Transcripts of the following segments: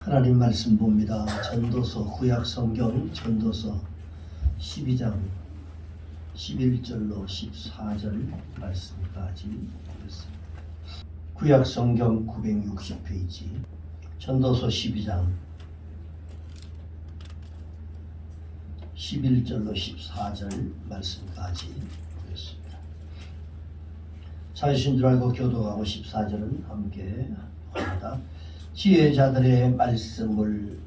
하나님 말씀 봅니다. 전도서 구약성경 전도서 12장 11절로 14절 말씀까지 보겠습니다. 구약성경 960페이지 전도서 12장 11절로 14절 말씀까지 보겠습니다. 자유신 줄 알고 교도하고 14절은 함께 합니다. 지혜자들의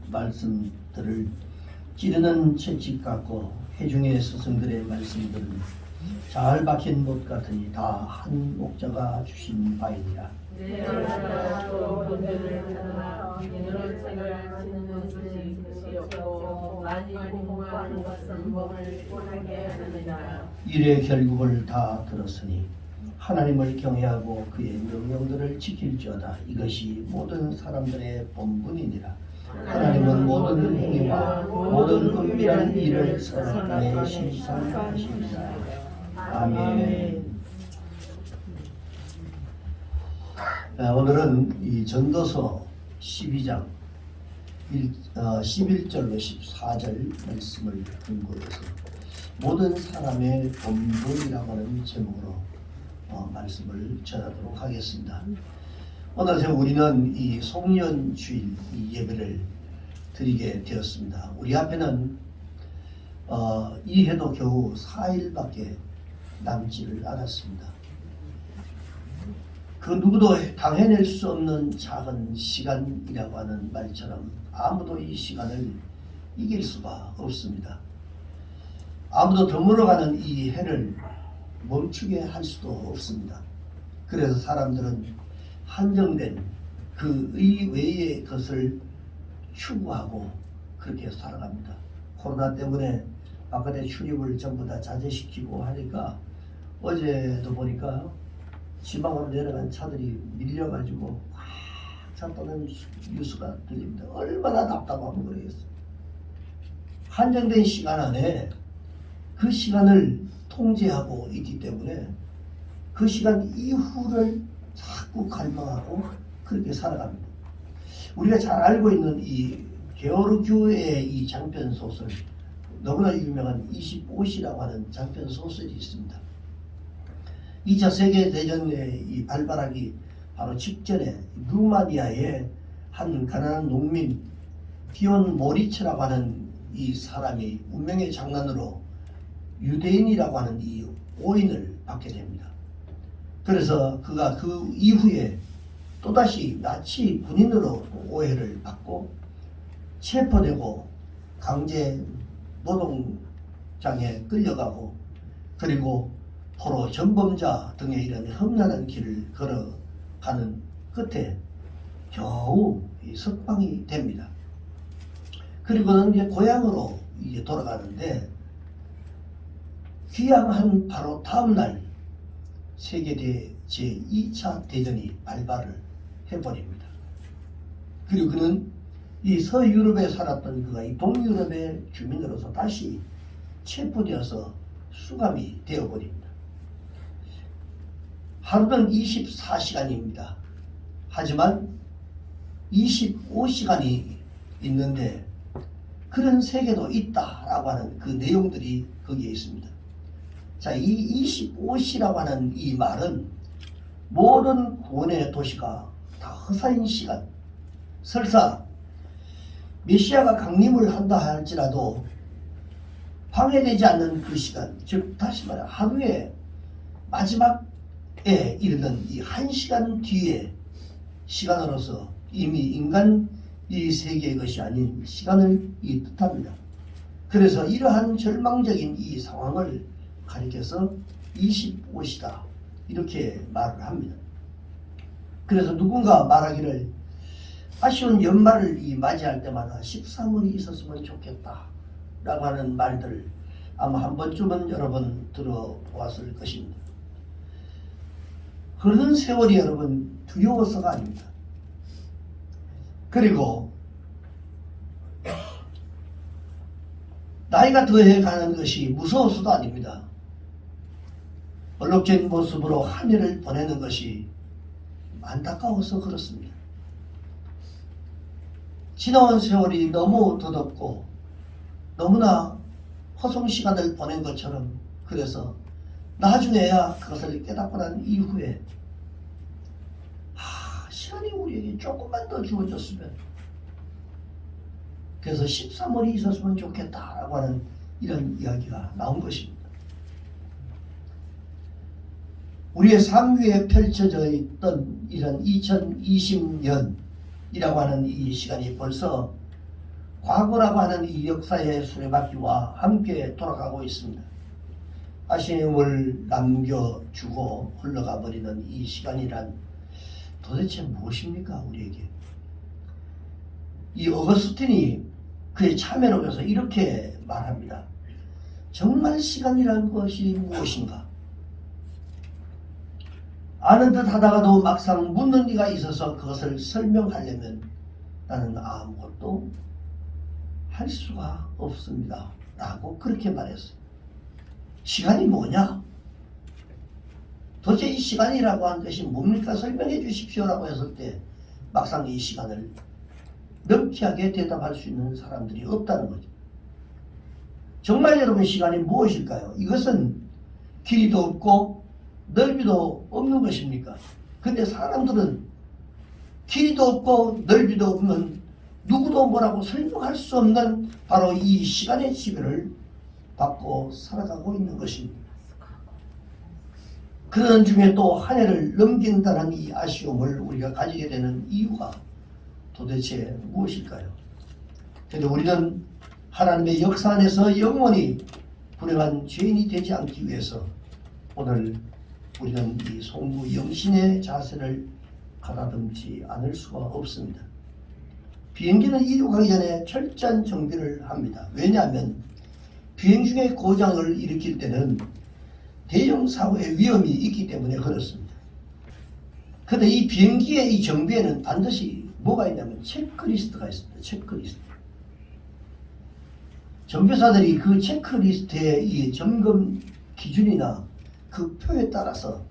말씀들을 찌르는 채찍 같고 회중의 스승들의 말씀들은 잘 박힌 못 같으니 다 한 목자가 주신 바이니라. 일의 결국을 다 들었으니 하나님을 경외하고 그의 명령들을 지킬지어다. 이것이 모든 사람들의 본분이니라. 하나님은 모든 행위와 모든 은밀한 일을 선악간에 심사하시리라. 아멘. 오늘은 이 전도서 12장 11절로 14절 말씀을 근거해서 모든 사람의 본분이라고 하는 제목으로 말씀을 전하도록 하겠습니다. 오늘 우리는 이 송년주일 이 예배를 드리게 되었습니다. 우리 앞에는 이 해도 겨우 4일밖에 남지를 않았습니다. 그 누구도 당해낼 수 없는 작은 시간이라고 하는 말처럼 아무도 이 시간을 이길 수가 없습니다. 아무도 드물어가는 이 해를 멈추게 할 수도 없습니다. 그래서 사람들은 한정된 그 의외의 것을 추구하고 그렇게 살아갑니다. 코로나 때문에 바깥에 출입을 전부 다 자제시키고 하니까 어제도 보니까 지방으로 내려간 차들이 밀려가지고 꽉 찼다는 뉴스가 들립니다. 얼마나 답답하면 그러겠어요. 한정된 시간 안에 그 시간을 통제하고 있기 때문에 그 시간 이후를 자꾸 갈망하고 그렇게 살아갑니다. 우리가 잘 알고 있는 이 게오르규의 이 장편 소설, 너무나 유명한 25시라고 하는 장편 소설이 있습니다. 2차 세계대전의 이 발발하기 바로 직전에 루마니아의 한 가난한 농민 비온 모리츠라고 하는 이 사람이 운명의 장난으로 유대인이라고 하는 이 오인을 받게 됩니다. 그래서 그가 그 이후에 또다시 나치 군인으로 오해를 받고 체포되고 강제 노동장에 끌려가고 그리고 포로 전범자 등의 이런 험난한 길을 걸어가는 끝에 겨우 석방이 됩니다. 그리고는 이제 고향으로 이제 돌아가는데 귀향한 바로 다음날 세계대 제2차 대전이 발발을 해버립니다. 그리고 그는 이 서유럽에 살았던 그가 이 동유럽의 주민으로서 다시 체포되어서 수감이 되어버립니다. 하루는 24시간입니다. 하지만 25시간이 있는데 그런 세계도 있다라고 하는 그 내용들이 거기에 있습니다. 자, 이 25시라고 하는 이 말은 모든 구원의 도시가 다 허사인 시간, 설사 메시아가 강림을 한다 할지라도 방해되지 않는 그 시간, 즉 다시 말해 하루의 마지막에 이르는 이 1시간 뒤의 시간으로서 이미 인간 이 세계의 것이 아닌 시간을 뜻합니다. 그래서 이러한 절망적인 이 상황을 가리켜서 25시다 이렇게 말을 합니다. 그래서 누군가 말하기를 아쉬운 연말을 맞이할 때마다 13월이 있었으면 좋겠다 라고 하는 말들을 아마 한 번쯤은 여러 번 들어보았을 것입니다. 흐르는 세월이 여러분 두려워서가 아닙니다. 그리고 나이가 더해가는 것이 무서워서도 아닙니다. 얼룩진 모습으로 한 해를 보내는 것이 안타까워서 그렇습니다. 지나온 세월이 너무 더덥고 너무나 허송 시간을 보낸 것처럼, 그래서 나중에야 그것을 깨닫고 난 이후에 시간이 우리에게 조금만 더 주어졌으면, 그래서 13월이 있었으면 좋겠다라고 하는 이런 이야기가 나온 것입니다. 우리의 삶 위에 펼쳐져 있던 이런 2020년이라고 하는 이 시간이 벌써 과거라고 하는 이 역사의 수레바퀴와 함께 돌아가고 있습니다. 아쉬움을 남겨주고 흘러가 버리는 이 시간이란 도대체 무엇입니까? 우리에게. 이 어거스틴이 그의 참회록에서 이렇게 말합니다. 정말 시간이라는 것이 무엇인가? 아는 듯 하다가도 막상 묻는 이가 있어서 그것을 설명하려면 나는 아무것도 할 수가 없습니다. 라고 그렇게 말했어요. 시간이 뭐냐? 도대체 이 시간이라고 하는 것이 뭡니까? 설명해 주십시오 라고 했을 때 막상 이 시간을 명쾌하게 대답할 수 있는 사람들이 없다는 거죠. 정말 여러분, 시간이 무엇일까요? 이것은 길이도 없고 넓이도 없는 것입니까? 근데 사람들은 길이도 없고 넓이도 없는, 누구도 뭐라고 설명할 수 없는 바로 이 시간의 지배를 받고 살아가고 있는 것입니다. 그런 중에 또 한 해를 넘긴다는 이 아쉬움을 우리가 가지게 되는 이유가 도대체 무엇일까요? 그런데 우리는 하나님의 역사 안에서 영원히 불행한 죄인이 되지 않기 위해서 오늘 우리는 이 송구 영신의 자세를 가다듬지 않을 수가 없습니다. 비행기는 이륙하기 전에 철저한 정비를 합니다. 왜냐하면 비행 중에 고장을 일으킬 때는 대형 사고의 위험이 있기 때문에 그렇습니다. 그런데 이 비행기의 이 정비에는 반드시 뭐가 있냐면 체크리스트가 있습니다. 체크리스트. 정비사들이 그 체크리스트의 이 점검 기준이나 그 표에 따라서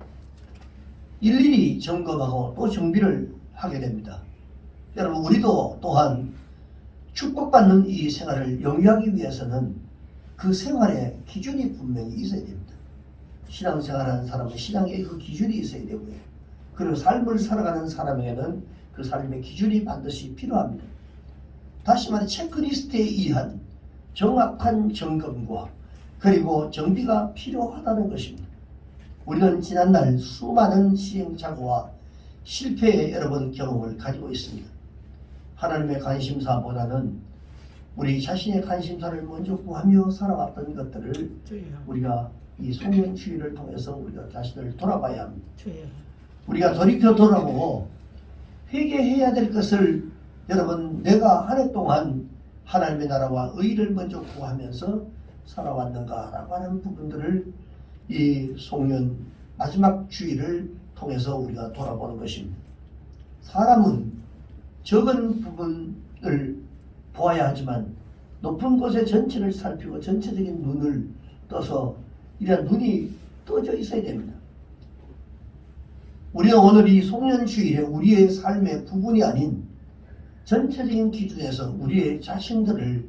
일일이 점검하고 또 정비를 하게 됩니다. 여러분, 우리도 또한 축복받는 이 생활을 영위하기 위해서는 그 생활의 기준이 분명히 있어야 됩니다. 신앙생활하는 사람은 신앙의 그 기준이 있어야 되고요. 그리고 삶을 살아가는 사람에게는 그 삶의 기준이 반드시 필요합니다. 다시 말해 체크리스트에 의한 정확한 점검과 그리고 정비가 필요하다는 것입니다. 우리는 지난날 수많은 시행착오와 실패의 여러 번 경험을 가지고 있습니다. 하나님의 관심사보다는 우리 자신의 관심사를 먼저 구하며 살아왔던 것들을 우리가 이 송년주의를 통해서 우리가 자신을 돌아봐야 합니다. 우리가 돌이켜 돌아보고 회개해야 될 것을, 여러분, 내가 한 해 동안 하나님의 나라와 의를 먼저 구하면서 살아왔는가라고 하는 부분들을 이 송년 마지막 주의를 통해서 우리가 돌아보는 것입니다. 사람은 적은 부분을 보아야 하지만 높은 곳의 전체를 살피고 전체적인 눈을 떠서 이런 눈이 떠져 있어야 됩니다. 우리는 오늘 이 송년주일에 우리의 삶의 부분이 아닌 전체적인 기준에서 우리의 자신들을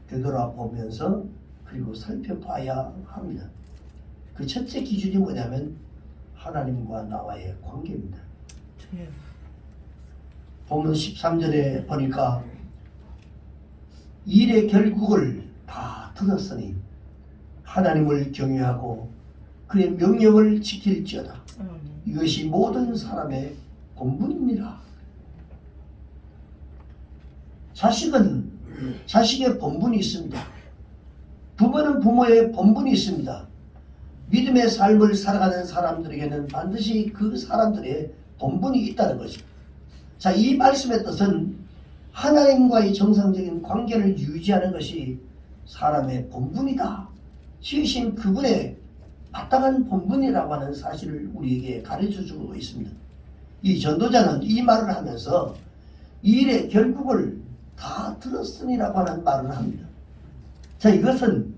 되돌아보면서 그리고 살펴봐야 합니다. 그 첫째 기준이 뭐냐면 하나님과 나와의 관계입니다. 본문 13절에 보니까 일의 결국을 다 들었으니 하나님을 경외하고 그의 명령을 지킬지어다. 이것이 모든 사람의 본분입니다. 자식은 자식의 본분이 있습니다. 부모는 부모의 본분이 있습니다. 믿음의 삶을 살아가는 사람들에게는 반드시 그 사람들의 본분이 있다는 것입니다. 자, 이 말씀의 뜻은 하나님과의 정상적인 관계를 유지하는 것이 사람의 본분이다. 지으신 그분의 마땅한 본분이라고 하는 사실을 우리에게 가르쳐주고 있습니다. 이 전도자는 이 말을 하면서 이 일의 결국을 다 들었으니라고 하는 말을 합니다. 자, 이것은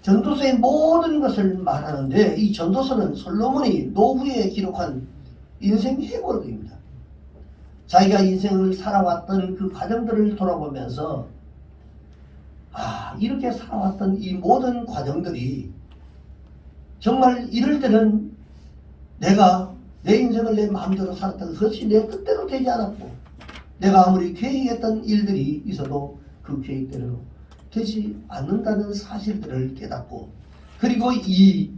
전도서의 모든 것을 말하는데 이 전도서는 솔로몬이 노후에 기록한 인생 회고록입니다. 자기가 인생을 살아왔던 그 과정들을 돌아보면서 이렇게 살아왔던 이 모든 과정들이 정말 이럴 때는 내가 내 인생을 내 마음대로 살았던 그것이 내 뜻대로 되지 않았고, 내가 아무리 계획했던 일들이 있어도 그 계획대로 되지 않는다는 사실들을 깨닫고, 그리고 이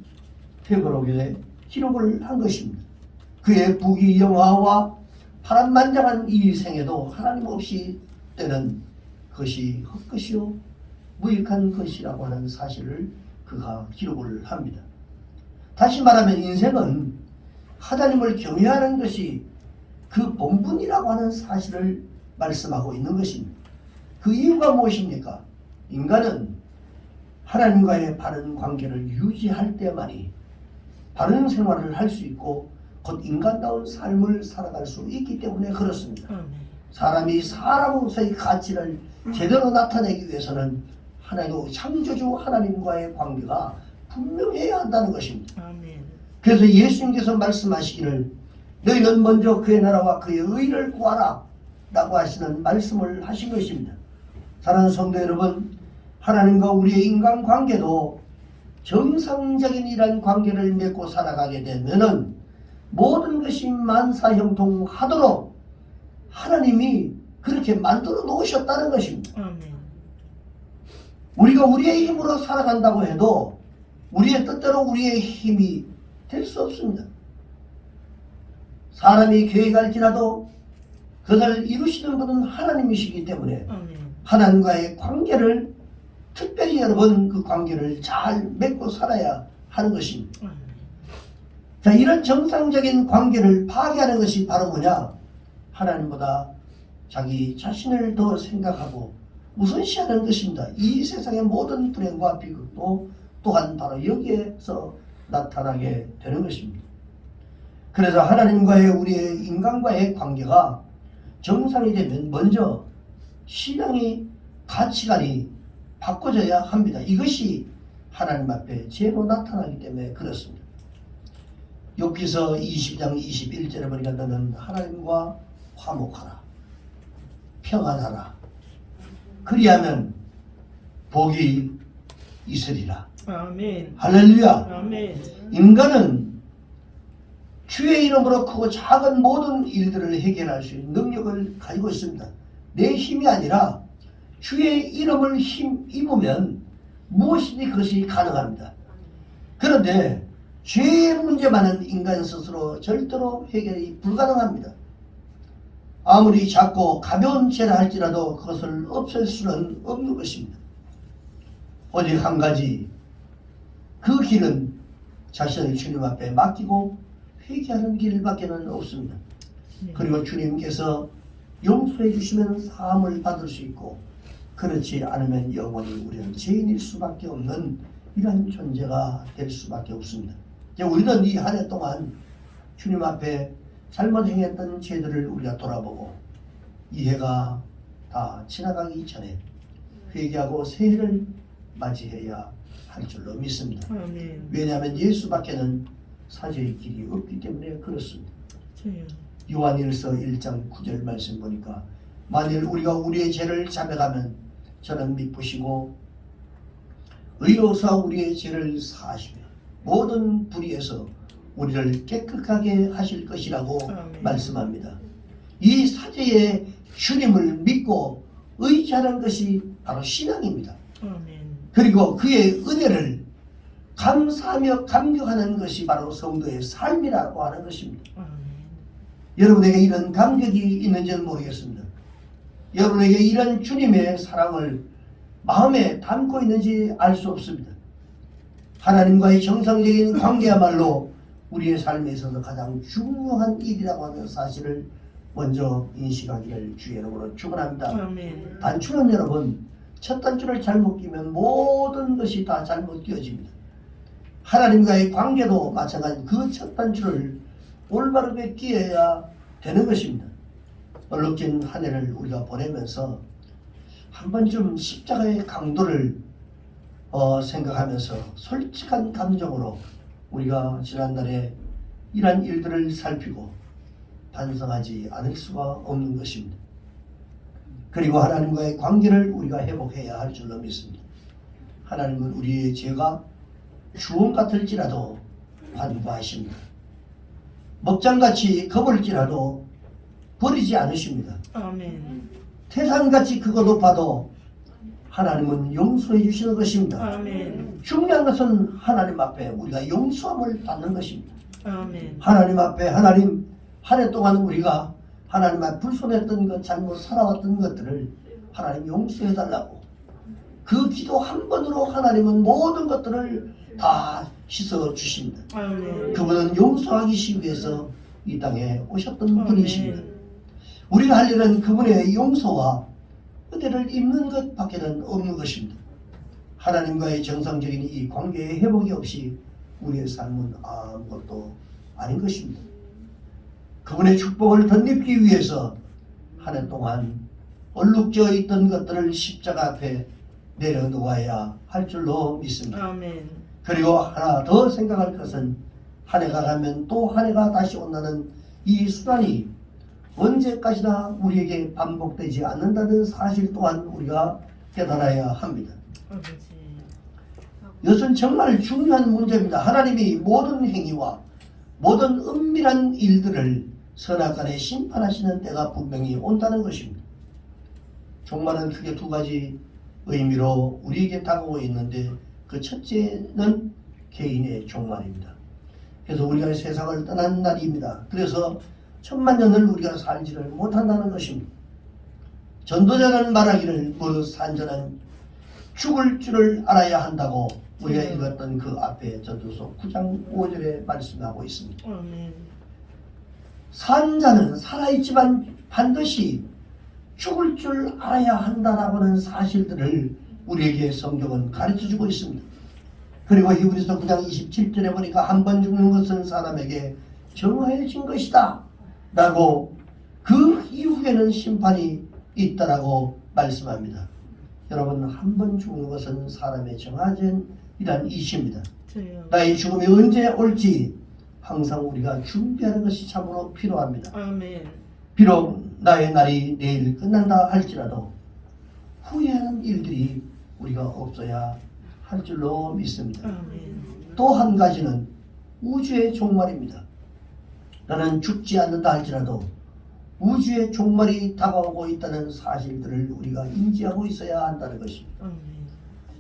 회고록에 기록을 한 것입니다. 그의 부귀영화와 파란만장한 이 생에도 하나님 없이 때는 그것이 헛것이요 무익한 것이라고 하는 사실을 그가 기록을 합니다. 다시 말하면 인생은 하나님을 경외하는 것이 그 본분이라고 하는 사실을 말씀하고 있는 것입니다. 그 이유가 무엇입니까? 인간은 하나님과의 바른 관계를 유지할 때만이 바른 생활을 할 수 있고 곧 인간다운 삶을 살아갈 수 있기 때문에 그렇습니다. 사람이 사람으로서의 가치를 제대로 나타내기 위해서는 하나님 창조주 하나님과의 관계가 분명해야 한다는 것입니다. 그래서 예수님께서 말씀하시기를 너희는 먼저 그의 나라와 그의 의를 구하라 라고 하시는 말씀을 하신 것입니다. 사랑하는 성도 여러분, 하나님과 우리의 인간관계도 정상적인 이런 관계를 맺고 살아가게 되면은 모든 것이 만사형통하도록 하나님이 그렇게 만들어 놓으셨다는 것입니다. 우리가 우리의 힘으로 살아간다고 해도 우리의 뜻대로 우리의 힘이 될 수 없습니다. 사람이 계획할지라도 그것을 이루시는 분은 하나님이시기 때문에 하나님과의 관계를 특별히 여러분 그 관계를 잘 맺고 살아야 하는 것입니다. 자, 이런 정상적인 관계를 파괴하는 것이 바로 뭐냐? 하나님보다 자기 자신을 더 생각하고 우선시하는 것입니다. 이 세상의 모든 불행과 비극도 또한 바로 여기에서 나타나게 되는 것입니다. 그래서 하나님과의 우리의 인간과의 관계가 정상이 되면 먼저 신앙이 가치관이 바꿔져야 합니다. 이것이 하나님 앞에 죄로 나타나기 때문에 그렇습니다. 욥기서 20장 21절에 보니까 너는 하나님과 화목하라, 평안하라, 그리하면 복이 있으리라. 아멘. 할렐루야. 아멘. 인간은 주의 이름으로 크고 작은 모든 일들을 해결할 수 있는 능력을 가지고 있습니다. 내 힘이 아니라 주의 이름을 힘입으면 무엇이든지 그것이 가능합니다. 그런데 죄의 문제만은 인간 스스로 절대로 해결이 불가능합니다. 아무리 작고 가벼운 죄라 할지라도 그것을 없앨 수는 없는 것입니다. 오직 한 가지, 그 길은 자신을 주님 앞에 맡기고 회개하는 길밖에는 없습니다. 그리고 주님께서 용서해 주시면 사함을 받을 수 있고, 그렇지 않으면 영원히 우리는 죄인일 수밖에 없는 이런 존재가 될 수밖에 없습니다. 우리는 이 한 해 동안 주님 앞에 잘못 행했던 죄들을 우리가 돌아보고 이 해가 다 지나가기 전에 회개하고 새해를 맞이해야 할 줄로 믿습니다. 아멘. 왜냐하면 예수밖에는 사죄의 길이 없기 때문에 그렇습니다. 네. 요한일서 1장 9절 말씀 보니까 만일 우리가 우리의 죄를 자백하면 저는 미쁘시고 의로서 우리의 죄를 사하시며 모든 불의에서 우리를 깨끗하게 하실 것이라고 아멘. 말씀합니다. 이 사죄의 주님을 믿고 의지하는 것이 바로 신앙입니다. 아멘. 그리고 그의 은혜를 감사하며 감격하는 것이 바로 성도의 삶이라고 하는 것입니다. 아멘. 여러분에게 이런 감격이 있는지는 모르겠습니다. 여러분에게 이런 주님의 사랑을 마음에 담고 있는지 알 수 없습니다. 하나님과의 정상적인 관계야말로 우리의 삶에 있어서 가장 중요한 일이라고 하는 사실을 먼저 인식하기를 주의 이름으로 축원합니다. 아멘. 단추는 여러분, 첫 단추를 잘못 끼면 모든 것이 다 잘못 끼어집니다. 하나님과의 관계도 마찬가지 그 첫 단추를 올바르게 끼어야 되는 것입니다. 얼룩진 한 해를 우리가 보내면서 한 번쯤 십자가의 강도를 생각하면서 솔직한 감정으로 우리가 지난날에 이러한 일들을 살피고 반성하지 않을 수가 없는 것입니다. 그리고 하나님과의 관계를 우리가 회복해야 할 줄로 믿습니다. 하나님은 우리의 죄가 주홍 같을지라도 관고하십니다. 먹장같이 거물지라도 버리지 않으십니다. 아멘. 태산같이 크고 높아도 하나님은 용서해 주시는 것입니다. 아멘. 중요한 것은 하나님 앞에 우리가 용서함을 받는 것입니다. 아멘. 하나님 앞에 한 해 동안 우리가 하나님 앞에 불손했던 것, 잘못 살아왔던 것들을 하나님 용서해 달라고, 그 기도 한 번으로 하나님은 모든 것들을 다 씻어 주십니다. 아멘. 그분은 용서하기 위해서 이 땅에 오셨던 아멘. 분이십니다. 우리가 할 일은 그분의 용서와 은혜를 입는 것밖에는 없는 것입니다. 하나님과의 정상적인 이 관계의 회복이 없이 우리의 삶은 아무것도 아닌 것입니다. 그분의 축복을 덧입기 위해서 한 해 동안 얼룩져 있던 것들을 십자가 앞에 내려놓아야 할 줄로 믿습니다. 아멘. 그리고 하나 더 생각할 것은 한 해가 가면 또 한 해가 다시 온다는 이 수단이 언제까지나 우리에게 반복되지 않는다는 사실 또한 우리가 깨달아야 합니다. 아버지. 이것은 정말 중요한 문제입니다. 하나님이 모든 행위와 모든 은밀한 일들을 선악간에 심판하시는 때가 분명히 온다는 것입니다. 종말은 크게 두 가지 의미로 우리에게 다가오고 있는데, 그 첫째는 개인의 종말입니다. 그래서 우리가 세상을 떠난 날입니다. 그래서 천만년을 우리가 살지를 못한다는 것입니다. 전도자는 말하기를 무릇 산자는 죽을 줄을 알아야 한다고 우리가 읽었던 그 앞에 전도서 9장 5절에 말씀하고 있습니다. 아멘. 산자는 살아있지만 반드시 죽을 줄 알아야 한다라고는 사실들을 우리에게 성경은 가르쳐주고 있습니다. 그리고 히브리서 9장 27절에 보니까 한 번 죽는 것은 사람에게 정해진 것이다 라고, 그 이후에는 심판이 있다라고 말씀합니다. 여러분, 한 번 죽는 것은 사람의 정해진 이란 이십니다. 나의 죽음이 언제 올지 항상 우리가 준비하는 것이 참으로 필요합니다. 아멘. 비록 나의 날이 내일 끝난다 할지라도 후회하는 일들이 우리가 없어야 할 줄로 믿습니다. 아멘. 또 한 가지는 우주의 종말입니다. 나는 죽지 않는다 할지라도 우주의 종말이 다가오고 있다는 사실들을 우리가 인지하고 있어야 한다는 것입니다. 아멘.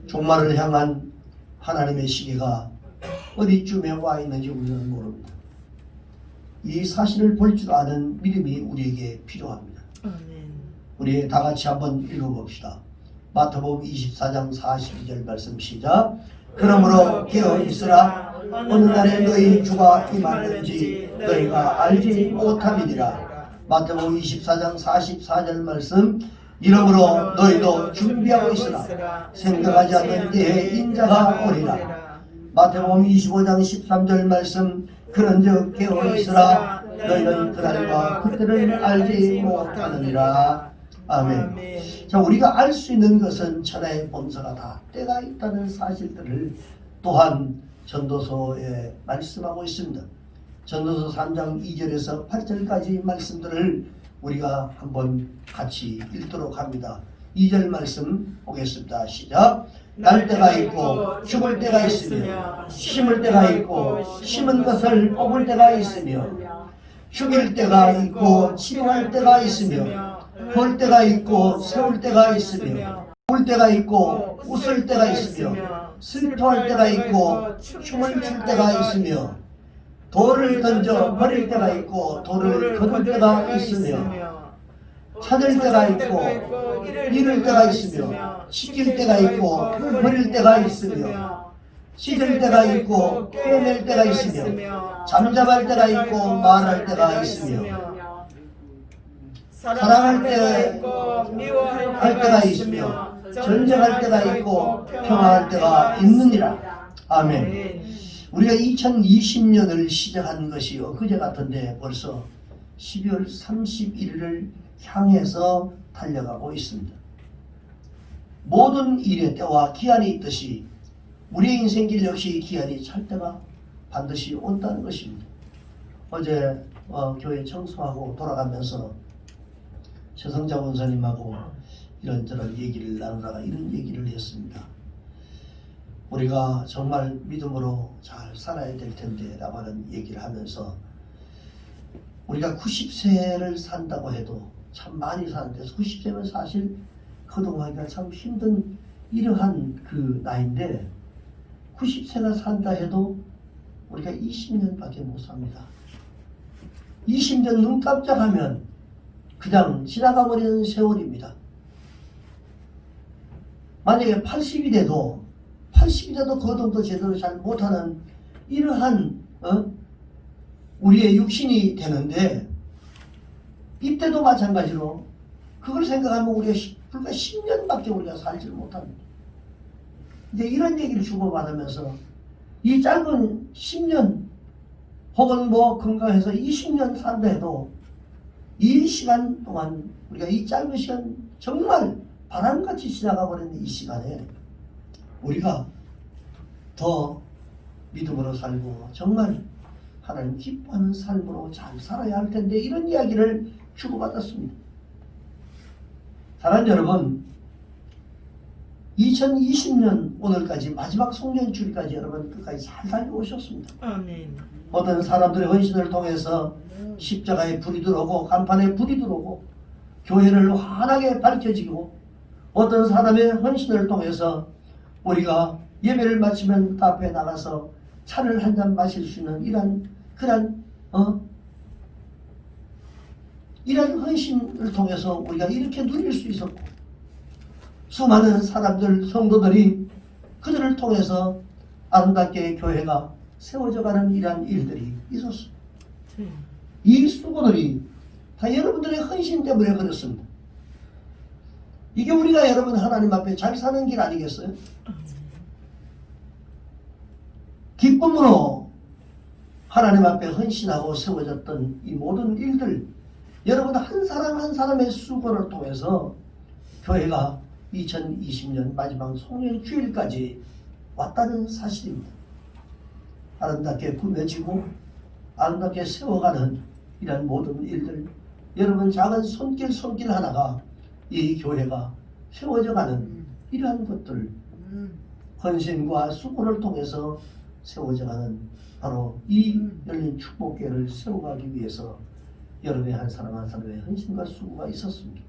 종말을 향한 하나님의 시계가 어디쯤에 와 있는지 우리는 모릅니다. 이 사실을 볼 줄 아는 믿음이 우리에게 필요합니다. 아멘. 우리 다 같이 한번 읽어봅시다. 마태복음 24장 42절 말씀 시작. 그러므로 깨어 있으라. 어느 날에 너희 주가 임하는지 너희가 알지 못함이니라. 마태복음 24장 44절 말씀. 이러므로 너희도 준비하고 있으라. 생각하지 않는 때에 인자가 오리라. 마태복음 25장 13절 말씀. 그런즉 깨어 있으라. 너희는 그날과 그때를 알지 못하느니라. 아멘. 자, 우리가 알 수 있는 것은 천하의 본사가 다 때가 있다는 사실들을 또한 전도서에 말씀하고 있습니다. 전도서 3장 2절에서 8절까지 말씀들을 우리가 한번 같이 읽도록 합니다. 2절 말씀 보겠습니다. 시작. 날 때가 있고 죽을 때가 있으며 심을 때가 있고 심은 것을 뽑을 때가 있으며 죽일 때가 있고 치료할 때가 있으며 볼 때가 있고 세울 때가 있으며 울 때가 있고 웃을 때가 있으며 슬퍼할 때가 있고 춤을 출 때가 있으며 돌을 던져 버릴 때가 있고 돌을 거둘 때가 있으며 찾을 때가 있고 잃을 때가 있으며 지킬 때가 있고 버릴 때가 있으며 찢을 때가 있고 빼낼 때가 있으며 잠잠할 때가 있고 말할 때가 있으며 사랑할 때가 있고 미워할 때가 있으며 전쟁할 때가 있고 평화할 때가 있느니라. 아멘. 우리가 2020년을 시작한 것이 엊그제 같은데 벌써 12월 31일을 향해서 달려가고 있습니다. 모든 일의 때와 기한이 있듯이 우리의 인생길 역시 기한이 찰 때가 반드시 온다는 것입니다. 어제 교회 청소하고 돌아가면서 최성자 원사님하고 이런저런 얘기를 나누다가 이런 얘기를 했습니다. 우리가 정말 믿음으로 잘 살아야 될 텐데 라고 하는 얘기를 하면서 우리가 90세를 산다고 해도 참 많이 사는데 90세면 사실 거동하기가 참 힘든 이러한 그 나이인데 90세가 산다 해도 우리가 20년밖에 못 삽니다. 20년 눈 깜짝하면 그냥 지나가버리는 세월입니다. 만약에 80이 돼도 거동도 제대로 잘 못하는 이러한 우리의 육신이 되는데 이때도 마찬가지로 그걸 생각하면 우리가 불과 10년밖에 우리가 살지를 못합니다. 이제 이런 얘기를 주고받으면서 이 짧은 10년 혹은 뭐 건강해서 20년 산다 해도 이 시간 동안 우리가 이 짧은 시간 정말 바람같이 지나가 버리는 이 시간에 우리가 더 믿음으로 살고 정말 하나님 기뻐하는 삶으로 잘 살아야 할 텐데 이런 이야기를 주고받았습니다. 사랑하는 여러분, 2020년 오늘까지 마지막 송년주일까지 여러분 끝까지 잘 달려오셨습니다. 아멘. 어떤 사람들의 헌신을 통해서 십자가에 불이 들어오고 간판에 불이 들어오고 교회를 환하게 밝혀지고 어떤 사람의 헌신을 통해서 우리가 예배를 마치면 그 앞에 나가서 차를 한 잔 마실 수 있는 이런 헌신을 통해서 우리가 이렇게 누릴 수 있었고 수많은 사람들 성도들이 그들을 통해서 아름답게 교회가 세워져가는 이러한 일들이 있었습니다. 이 수고들이 다 여러분들의 헌신 때문에 그렇습니다. 이게 우리가 여러분 하나님 앞에 잘 사는 길 아니겠어요? 기쁨으로 하나님 앞에 헌신하고 세워졌던 이 모든 일들 여러분 한 사람 한 사람의 수고를 통해서 교회가 2020년 마지막 송년주일까지 왔다는 사실입니다. 아름답게 꾸며지고 아름답게 세워가는 이런 모든 일들 여러분 작은 손길 하나가 이 교회가 세워져가는 이러한 것들 헌신과 수고를 통해서 세워져가는 바로 이 열린 축복교회를 세워가기 위해서 여러분의 한 사람 한 사람의 헌신과 수고가 있었습니다.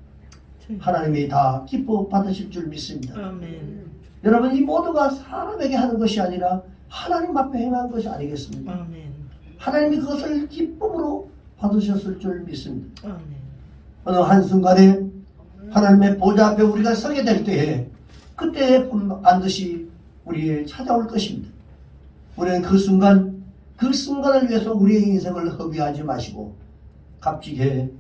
하나님이 다 기뻐 받으실 줄 믿습니다. 아멘. 여러분 이 모두가 사람에게 하는 것이 아니라 하나님 앞에 행한 것이 아니겠습니까? 아멘. 하나님이 그것을 기쁨으로 받으셨을 줄 믿습니다. 아멘. 어느 한순간에 하나님의 보좌 앞에 우리가 서게 될 때에 그때 반드시 우리에 찾아올 것입니다. 우리는 그 순간을 위해서 우리의 인생을 허비하지 마시고 값지게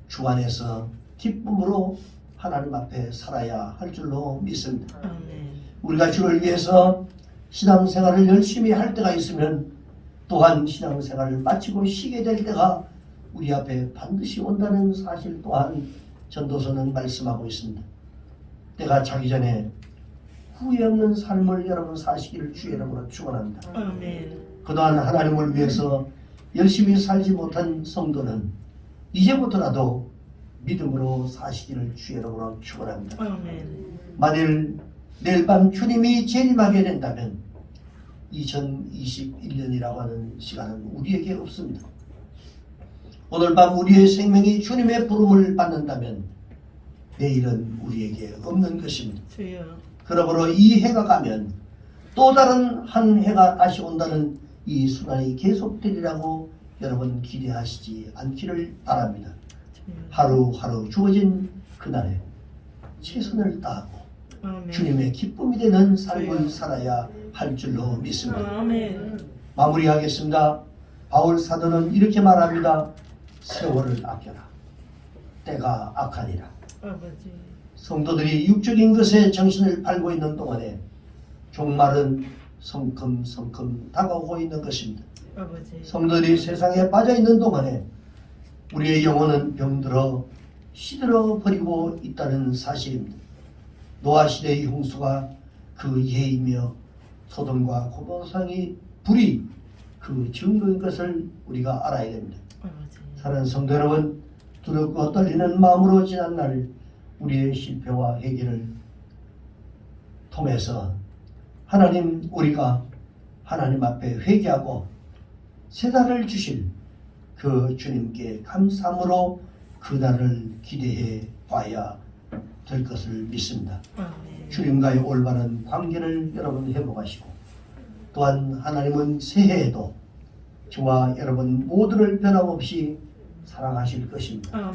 주 안에서 기쁨으로 하나님 앞에 살아야 할 줄로 믿습니다. 아멘. 우리가 주를 위해서 신앙생활을 열심히 할 때가 있으면 또한 신앙생활을 마치고 쉬게 될 때가 우리 앞에 반드시 온다는 사실 또한 전도서는 말씀하고 있습니다. 때가 차기 전에 후회 없는 삶을 여러분 사시기를 주의 이름으로 축원합니다. 아멘. 그동안 하나님을 위해서 열심히 살지 못한 성도는 이제부터라도 믿음으로 사시기를 주의 이름으로 축원합니다. 아멘. 만일 내일 밤 주님이 재림하게 된다면 2021년이라고 하는 시간은 우리에게 없습니다. 오늘 밤 우리의 생명이 주님의 부름을 받는다면 내일은 우리에게 없는 것입니다. 주여. 그러므로 이 해가 가면 또 다른 한 해가 다시 온다는 이 순환이 계속되리라고 여러분 기대하시지 않기를 바랍니다. 주여. 하루하루 주어진 그날에 최선을 다하고 아멘. 주님의 기쁨이 되는 삶을 주여. 살아야 할 줄로 믿습니다. 아멘. 마무리하겠습니다. 바울 사도는 이렇게 말합니다. 세월을 아껴라. 때가 악하니라. 아버지. 성도들이 육적인 것에 정신을 팔고 있는 동안에 종말은 성큼성큼 다가오고 있는 것입니다. 아버지. 성도들이 세상에 빠져 있는 동안에 우리의 영혼은 병들어 시들어 버리고 있다는 사실입니다. 노아 시대의 홍수가 그 예이며 소돔과 고모상의 불이 그 증거인 것을 우리가 알아야 됩니다. 사랑하는 성도 여러분, 두렵고 떨리는 마음으로 지난날 우리의 실패와 회개를 통해서 우리가 하나님 앞에 회개하고 새날을 주실 그 주님께 감사함으로 그날을 기대해 봐야 될 것을 믿습니다. 주님과의 올바른 관계를 여러분 회복하시고, 또한 하나님은 새해에도 저와 여러분 모두를 변함없이 사랑하실 것입니다.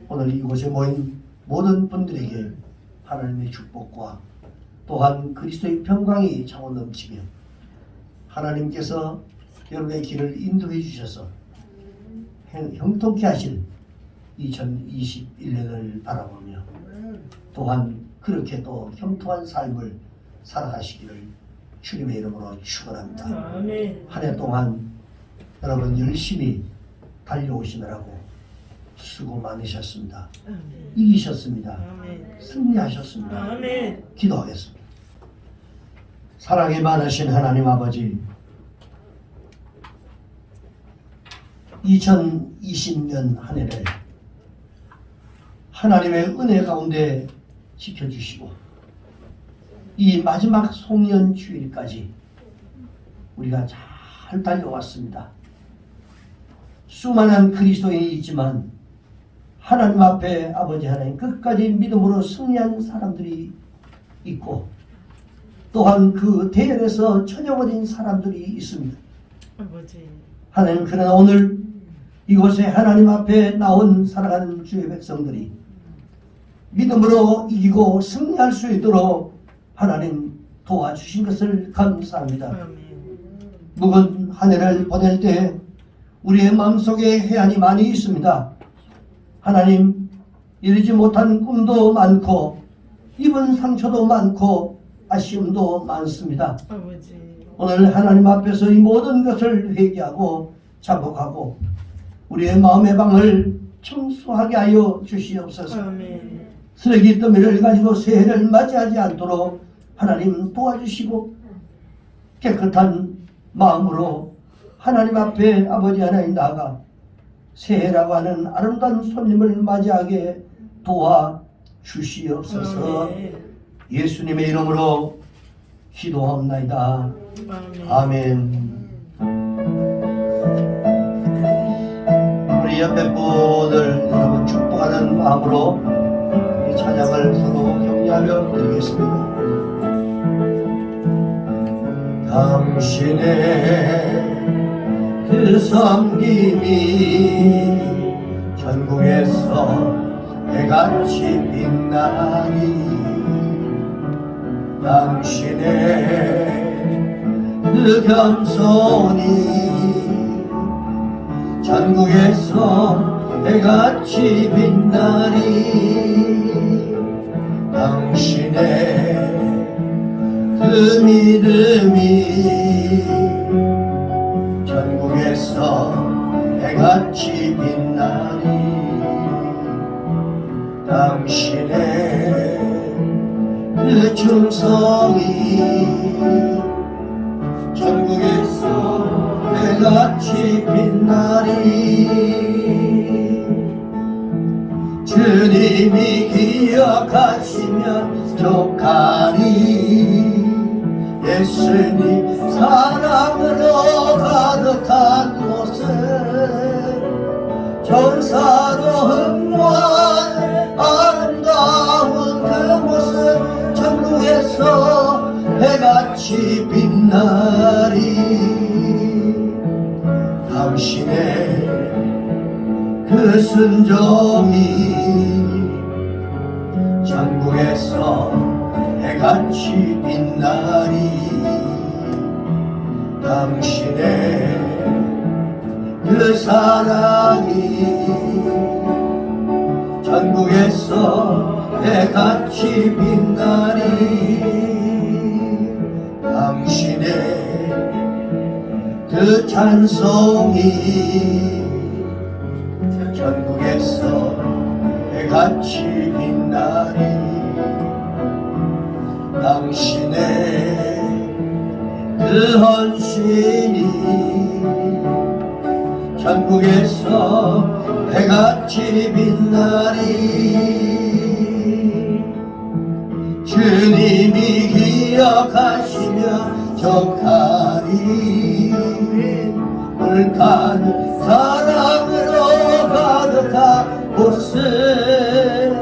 오늘 이곳에 모인 모든 분들에게 하나님의 축복과 또한 그리스도의 평강이 차고 넘치며 하나님께서 여러분의 길을 인도해 주셔서 형통케 하실 2021년을 바라보며 또한 그렇게 또 형통한 삶을 살아가시기를 주님의 이름으로 축원합니다. 한 해 동안 여러분 열심히 달려오시느라고 수고 많으셨습니다. 이기셨습니다. 승리하셨습니다. 기도하겠습니다. 사랑이 많으신 하나님 아버지, 2020년 한 해를 하나님의 은혜 가운데 지켜주시고 이 마지막 송년 주일까지 우리가 잘 달려왔습니다. 수많은 그리스도인이 있지만 하나님 앞에 아버지 하나님 끝까지 믿음으로 승리한 사람들이 있고, 또한 그 대열에서 쳐져버린 사람들이 있습니다. 하나님, 그러나 오늘 이곳에 하나님 앞에 나온 살아가는 주의 백성들이 믿음으로 이기고 승리할 수 있도록 하나님 도와주신 것을 감사합니다. 묵은 한 해를 보낼 때 우리의 마음속에 해안이 많이 있습니다. 하나님, 이루지 못한 꿈도 많고 입은 상처도 많고 아쉬움도 많습니다. 오늘 하나님 앞에서 이 모든 것을 회개하고 자복하고 우리의 마음의 방을 청소하게 하여 주시옵소서. 쓰레기 더미를 가지고 새해를 맞이하지 않도록 하나님 도와주시고, 깨끗한 마음으로 하나님 앞에 아버지 하나님 나아가 새해라고 하는 아름다운 손님을 맞이하게 도와주시옵소서. 예수님의 이름으로 기도합나이다. 아멘. 우리 옆에 분을 여러분 축복하는 마음으로 이 찬양을 서로 격려하며 드리겠습니다. 당신의 그 섬김이 전국에서 해같이 빛나니, 당신의 그 겸손이 전국에서 해같이 빛나니, 당신의 그 믿음이 전국에서 해같이 빛나니, 당신의 그 충성이 전국에서 해같이 빛나니, 주님이 기억하시면 족하니, 예수님 사랑으로 가득한 곳은 전사로 흥무한 아름다운 그곳은 전국에서 해같이 빛나리, 당신의 그 순종이 전국에서 해같이 빛나리, 당신의 그 사랑이 전국에서 해같이 빛나리, 당신의 그 찬송이 전국에서 해같이 빛나리, 당신의 그 헌신이 천국에서 해같이 빛나리. 주님이 기억하시며 족하리. 불타는 사랑으로 가득한 곳에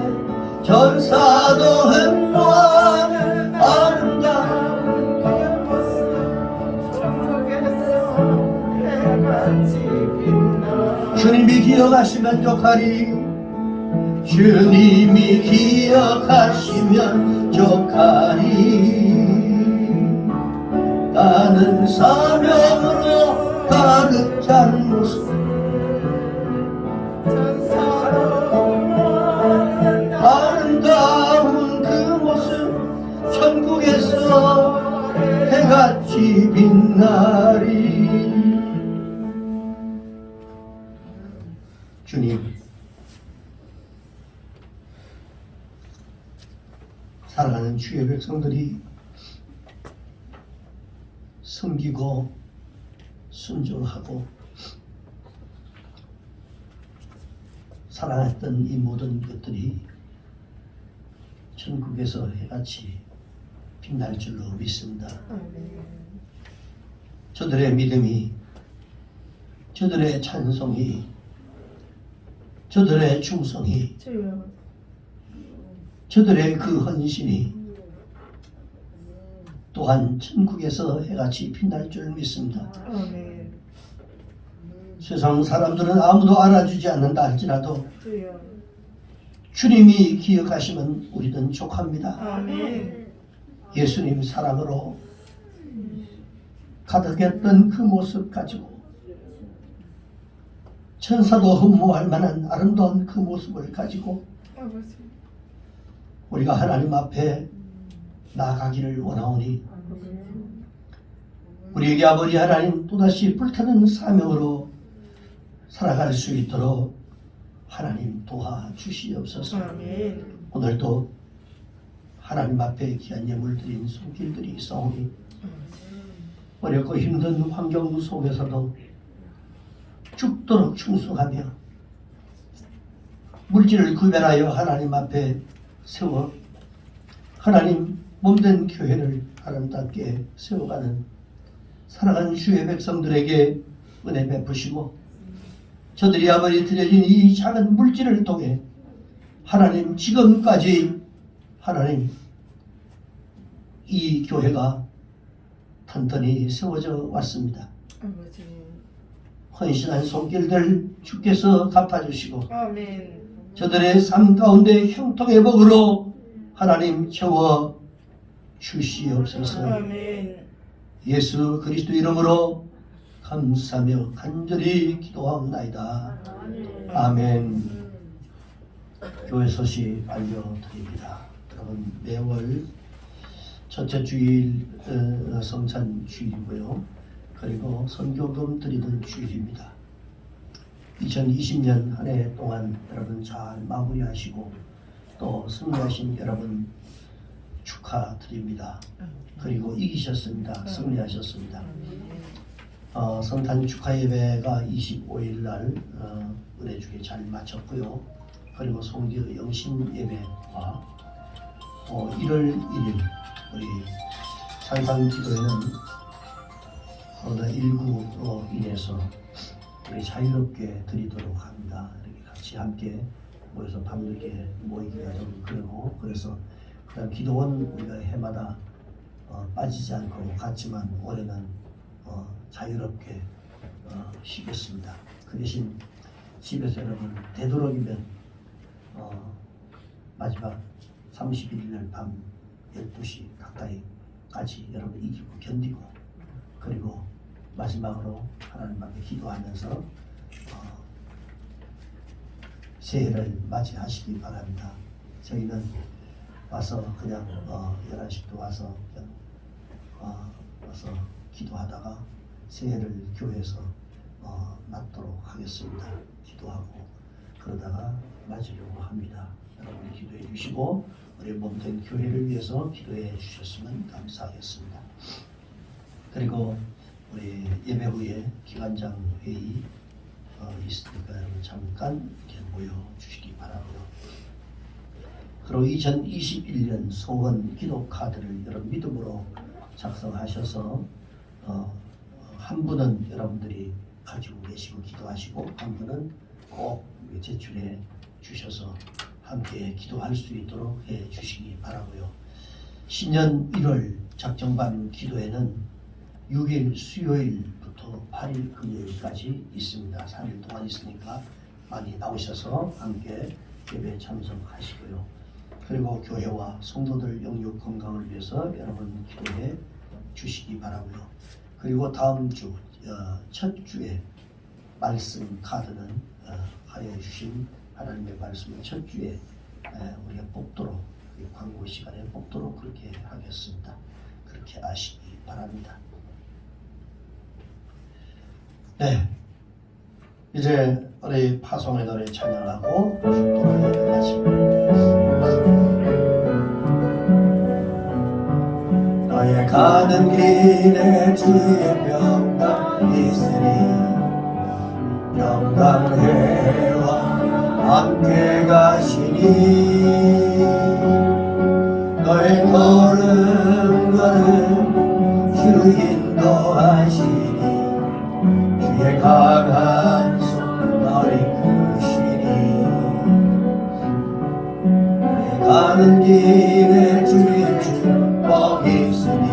전사도 흠모하는 아름다운 주님이 기억하시면 족하리. 주님이 기억하시면 족하리. 나는 사명으로 가득 찬 모습 아름다운 그 모습 천국에서 해같이 빛나리. 주님, 사랑하는 주의 백성들이 섬기고 순종하고 사랑했던 이 모든 것들이 천국에서 해같이 빛날 줄로 믿습니다. 저들의 믿음이, 저들의 찬송이, 저들의 충성이, 저들의 그 헌신이 또한 천국에서 해같이 빛날 줄 믿습니다. 세상 사람들은 아무도 알아주지 않는다 할지라도 주님이 기억하시면 우리는 족합니다. 예수님 사랑으로 가득했던 그 모습 가지고 천사도 흠모할 만한 아름다운 그 모습을 가지고 우리가 하나님 앞에 나아가기를 원하오니 우리에게 아버지 하나님 또다시 불타는 사명으로 살아갈 수 있도록 하나님 도와주시옵소서. 오늘도 하나님 앞에 귀한 예물 드린 손길들이 있사오니 어렵고 힘든 환경 속에서도 죽도록 충성하며 물질을 구별하여 하나님 앞에 세워 하나님 몸된 교회를 아름답게 세워가는 사랑하는 주의 백성들에게 은혜 베푸시고 저들이 아버지 드려진 이 작은 물질을 통해 하나님 지금까지 하나님 이 교회가 튼튼히 세워져 왔습니다. 헌신한 손길들 주께서 갚아주시고 저들의 삶 가운데 형통의 복으로 하나님 채워 주시옵소서. 예수 그리스도 이름으로 감사하며 간절히 기도하옵나이다. 아멘. 교회 소식 알려드립니다. 여러분 매월 첫째 주일 성찬 주일이고요. 그리고 선교금 드리는 주일입니다. 2020년 한 해 동안 여러분 잘 마무리하시고 또 승리하신 여러분 축하드립니다. 그리고 이기셨습니다. 승리하셨습니다. 성탄 축하 예배가 25일 날 은혜주에 잘 마쳤고요. 그리고 송기 영신 예배와 1월 1일 우리 산상기도회는 코로나19로 인해서 우리 자유롭게 드리도록 합니다. 이렇게 같이 함께 모여서 밤늦게 모이기가 좀 그러고 그래서 그다음 기도원 우리가 해마다 빠지지 않고 갔지만 올해는 자유롭게 쉬겠습니다. 그 대신 집에서 여러분 되도록이면 마지막 31일 날 밤 12시 가까이까지 여러분 이기고 견디고 그리고 마지막으로 하나님 앞에 기도하면서 새해를 맞이하시기 바랍니다. 저희는 와서 그냥 11시도 와서 그냥 와서 기도하다가 새해를 교회에서 맞도록 하겠습니다. 기도하고 그러다가 맞으려고 합니다. 여러분이 기도해 주시고 우리 몸된 교회를 위해서 기도해 주셨으면 감사하겠습니다. 그리고 우리 예배 후에 기관장 회의 있으니까 여러분 잠깐 이렇게 모여주시기 바라고요. 그리고 2021년 소원 기도 카드를 여러분 믿음으로 작성하셔서 한 분은 여러분들이 가지고 계시고 기도하시고 한 분은 꼭 제출해 주셔서 함께 기도할 수 있도록 해 주시기 바라고요. 신년 1월 작정반 기도회는 6일 수요일부터 8일 금요일까지 있습니다. 3일 동안 있으니까 많이 나오셔서 함께 예배에 참석하시고요. 그리고 교회와 성도들 영육 건강을 위해서 여러분 기도해 주시기 바라고요. 그리고 다음 주 첫 주에 말씀 카드는 하여 주신 하나님의 말씀을 첫 주에 우리가 뽑도록 광고 시간에 뽑도록 그렇게 하겠습니다. 그렇게 아시기 바랍니다. 네, 이제 우리 파송의 노래 찬양하고 축도를 마칩니다. 너의 가는 길에 주의 평강 있으리 영광해와 함께 가시니 너의 걸음걸음 주 인도하시니 주의 강한 손 너를 이끄시니 너의 가는 길에 주의 축복 있으니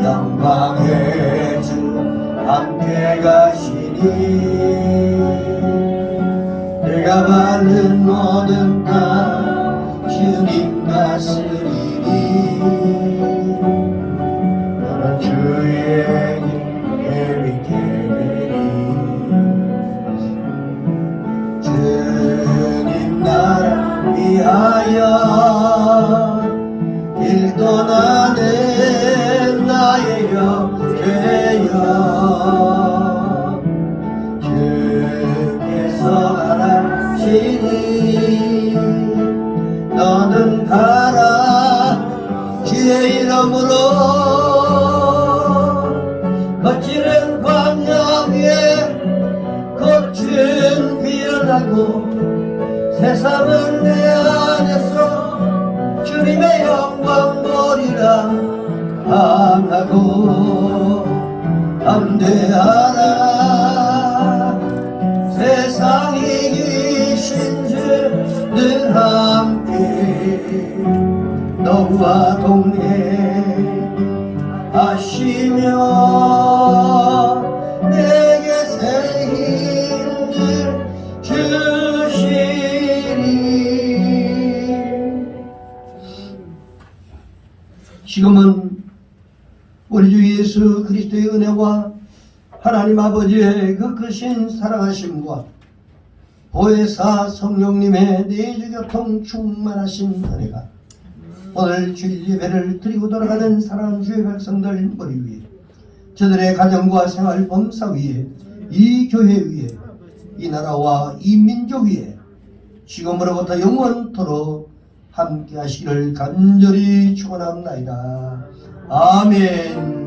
영광의 주 함께 가시니 내가 받는 모든 것 주님 다스리니 너는 주의 예비케 되리 주님 나를 위하여 길 떠나는 나의 곁에여 주께서 가라시니 너는 가라 주의 이름으로 거칠은 광야 위에 겉은 비어나고 세상은 내 안에서 주님의 영광 보리라 강하고 담대하라 세상이 이기신 주 늘 함께 너와 동행하시며 내게 새 힘을 주시리. 지금은 우리 주 예수 그리스도의 은혜와 하나님 아버지의 그 크신 사랑하심과 보혜사 성령님의 내주 교통 충만하신 은혜가 오늘 주일 예배를 드리고 돌아가는 사랑하는 주의 백성들 머리 위에 저들의 가정과 생활 범사 위에 이 교회 위에 이 나라와 이 민족 위에 지금으로부터 영원토록 함께 하시기를 간절히 축원합니다. 아멘.